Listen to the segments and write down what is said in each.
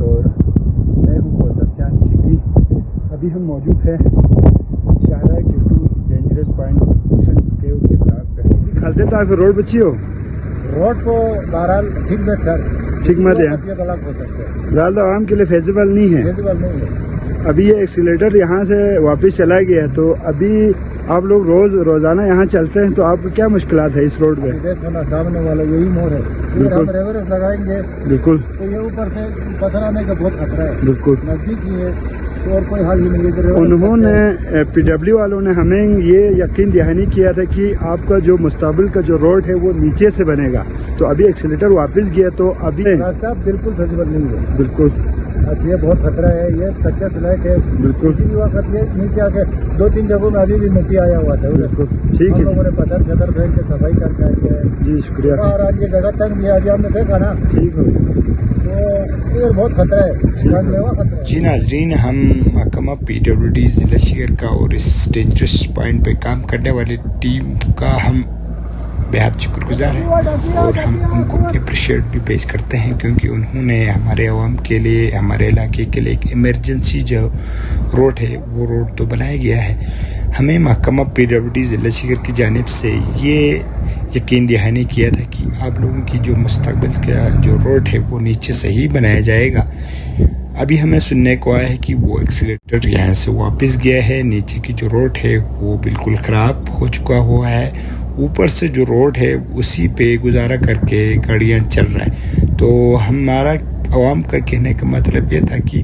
اور میں ہوں کوثر چاند شکری. ابھی ہم موجود ہیں شاہراہ کیٹو ڈینجرس پوائنٹ اوشن کیو کے بلاک پہ. کھلتے تو آپ روڈ بچی ہو روڈ کو بہرحال ٹھیک میں سر ٹھیک مت ہے بلاک ہو سکتے ہیں, زیادہ عوام کے لیے فیزیبل نہیں ہے. فیزیبل نہیں ہے. ابھی یہ ایکسیلیٹر یہاں سے واپس چلا گیا, تو ابھی آپ لوگ روزانہ یہاں چلتے ہیں, تو آپ کو کیا مشکلات ہے اس روڈ پہ؟ دیکھو نا سامنے والا یہی موڑ ہے, اگر ہم ریورس لگائیں گے بالکل تو یہ اوپر سے پتھر آنے کا بہت خطرہ ہے. بالکل نزدیک ہی ہے تو اور کوئی حل ہی نہیں ہے. انہوں نے پی ڈبلیو والوں نے ہمیں یہ یقین دہانی کیا تھا کہ آپ کا جو مستقبل کا جو روڈ ہے وہ نیچے سے بنے گا, تو ابھی ایکسیلیٹر واپس گیا تو ابھی راستہ بالکل فیزیبل نہیں ہے. بالکل یہ بہت خطرہ ہے, یہ کچا سلیک ہے. بالکل کسی بھی وقت یہ نیچے آ کے 2-3 جگہوں میں ابھی بھی مٹی آیا ہوا تھا. بالکل ٹھیک ہم ہے لوگوں نے پتھر چھتر پھینک کے صفائی کر کے آئے ہیں. جی شکریہ. اور آج یہ جگہ تنگ بھی آج ہم نے دیکھا نا, ٹھیک ہے تو یہ بہت خطرہ ہے, جاننے ہوا خطرہ ہے. جی ناظرین, ہم محکمہ پی ڈبلیو ڈی ضلع شہر کا اور اس ڈینجرس پوائنٹ پہ کام کرنے والی ٹیم کا ہم بہت شکر گزار ہیں, اور ہم ان کو اپریشیٹ بھی پیش کرتے ہیں, کیونکہ انہوں نے ہمارے عوام کے لیے, ہمارے علاقے کے لیے ایک ایمرجنسی جو روڈ ہے وہ روڈ تو بنایا گیا ہے. ہمیں محکمہ پی ڈبلیو ڈی ضلع شہر کی جانب سے یہ یقین دہانی کیا تھا کہ آپ لوگوں کی جو مستقبل کا جو روڈ ہے وہ نیچے سے ہی بنایا جائے گا. ابھی ہمیں سننے کو آیا ہے کہ وہ ایکسیلیٹر یہاں سے واپس گیا ہے, نیچے کی جو روڈ ہے وہ بالکل خراب ہو چکا ہوا ہے, اوپر سے جو روڈ ہے اسی پہ گزارا کر کے گاڑیاں چل رہا ہے. تو ہمارا عوام کا کہنے کا مطلب یہ تھا کہ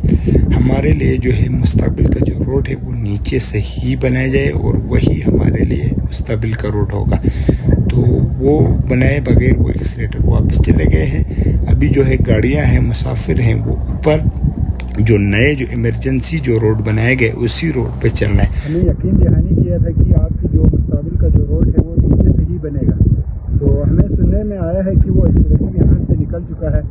ہمارے لیے جو ہے مستقبل کا جو روڈ ہے وہ نیچے سے ہی بنایا جائے, اور وہی ہمارے لیے مستقبل کا روڈ ہوگا. تو وہ بنائے بغیر وہ ایکسیلیٹر واپس چلے گئے ہیں. ابھی جو ہے گاڑیاں ہیں, مسافر ہیں, وہ اوپر جو نئے جو ایمرجنسی جو روڈ بنائے گئے اسی روڈ پہ چل رہے ہیں. ہمیں یقین دہانی کیا تھا کہ آپ کی جو مستقبل کا جو روڈ ہے وہ نیچے سے ہی بنے گا. تو ہمیں سننے میں آیا ہے کہ وہ ایکسیلیٹر یہاں سے نکل چکا ہے.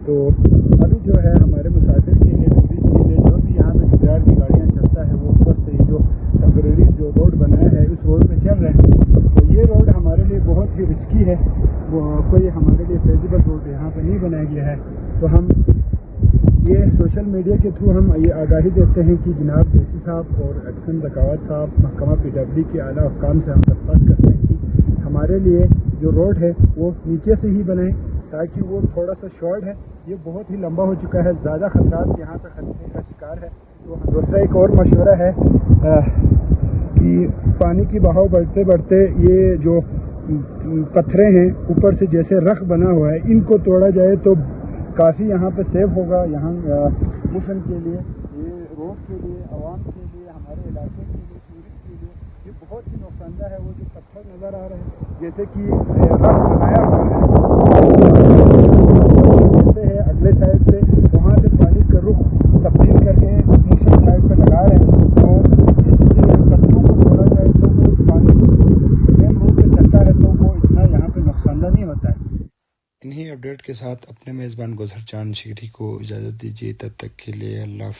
تو ابھی جو ہے ہمارے مسافر کے لیے, ٹورسٹ کے لیے, جو بھی یہاں پہ ڈیزائر کی گاڑیاں چلتا ہے وہ اوپر سے جو ٹیمپریری جو روڈ بنایا ہے اس روڈ پہ چل رہے ہیں. تو یہ روڈ ہمارے لیے بہت ہی رسکی ہے, وہ کوئی ہمارے لیے فیزیبل روڈ یہاں پہ نہیں بنایا گیا ہے. تو ہم یہ سوشل میڈیا کے تھرو ہم یہ آگاہی دیتے ہیں کہ جناب ڈی سی صاحب اور ایکسن ذکاوت صاحب محکمہ پی ڈبلیو کے اعلیٰ حکام سے ہم درخواست کرتے ہیں کہ ہمارے لیے جو روڈ ہے وہ نیچے سے ہی بنائیں, تاکہ وہ تھوڑا سا شارٹ ہے, یہ بہت ہی لمبا ہو چکا ہے, زیادہ خطرات یہاں پہ حادثے کا شکار ہے. تو دوسرا ایک اور مشورہ ہے کہ پانی کی بہاؤ بڑھتے بڑھتے یہ جو پتھریں ہیں اوپر سے جیسے رخ بنا ہوا ہے ان کو توڑا جائے تو کافی یہاں پہ سیف ہوگا. یہاں موشن کے لیے, یہ روڈ کے لیے, عوام کے لیے, ہمارے علاقے کے لیے, ٹورسٹ کے لیے یہ بہت ہی نقصان دہ ہے. وہ جو پتھر نظر آ رہے ہیں جیسے کہ رخ بنایا ہوا ہے, کہتے ہیں اگلے سائڈ پہ وہاں سے پانی کا رخ تبدیل کر کے موشن سائڈ پہ لگا رہے ہیں. تو اس پتھروں کو توڑا جائے تو وہ پانی سیم روڈ پہ چلتا ہے, تو وہ اتنا یہاں پہ نقصان دہ نہیں ہوتا ہے. انہی اپڈیٹ کے ساتھ اپنے میزبان کوثر چاند شکری کو اجازت دیجیے. تب تک کے لیے اللہ حافظ.